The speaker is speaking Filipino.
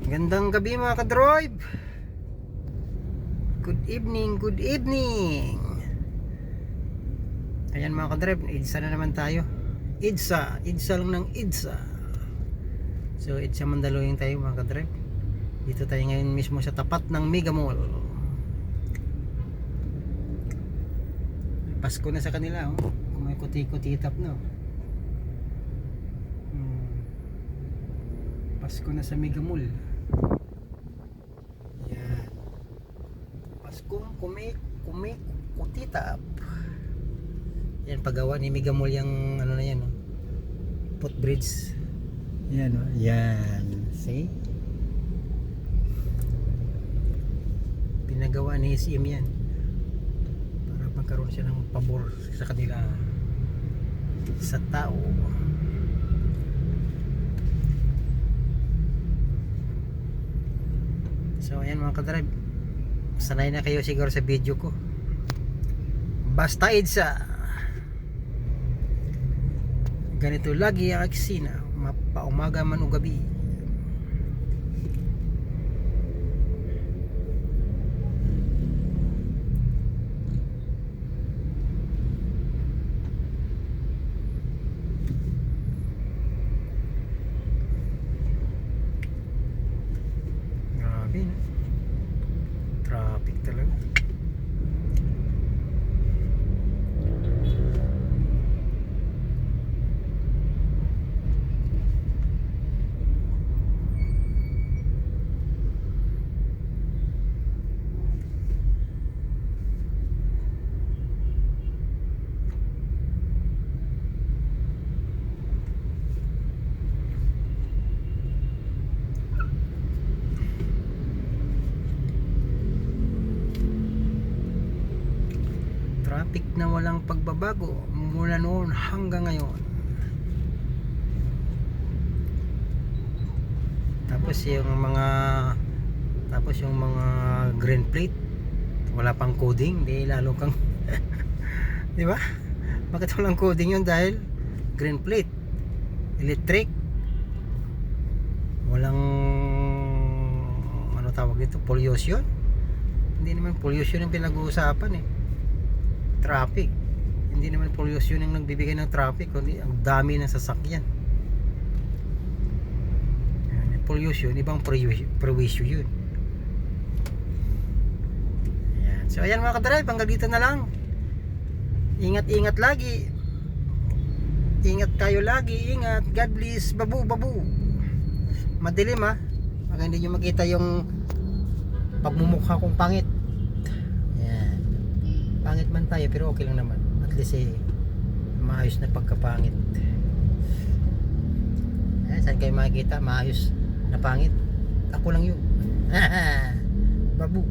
Gandang gabi mga ka-drive. Good evening, good evening. Ayan mga ka-drive, EDSA na naman tayo. EDSA lang ng EDSA. So EDSA Mandaluyong tayo mga ka-drive. Dito tayo ngayon mismo sa tapat ng Mega Mall. Pasko na sa kanila, oh. May kuti-kuti-tap na, oh. Pasko na sa Mega Mall. Yan. Paskong kuti-tap. Yan, paggawa ni Mega Mall yung ano na yan, oh. Footbridge. Yan, oh. Yan. See? Pinagawa ni SM yan para magkaroon siya ng pabor sa kanila, sa tao. So ayan mga ka-drive, sanay na kayo siguro sa video ko. Basta EDSA, ganito lagi ang eksena, mapaumaga man o gabi. Grabe, no? Traffic talaga. Traffic na walang pagbabago mula noon hanggang ngayon. Tapos yung mga green plate wala pang coding, di lalo kang di ba? Bakit walang coding yun? Dahil green plate, electric, walang ano tawag dito, pollution. Hindi naman pollution yung pinag-uusapan, eh. Traffic, hindi naman pollution yung nagbibigay ng traffic, kundi ang dami ng sasakyan. Pollution, ibang prowisyo yun. Ayan. So ayan mga ka-drive, hanggang dito na lang. Ingat lagi, ingat kayo lagi, ingat. God bless. Babu madilim, ha, baka hindi nyo makita yung pagmumukha kong pangit. Pangit man tayo pero okay lang naman, at least maayos na pagkapangit. Saan kayo makikita maayos na pangit? Ako lang yun. Babu.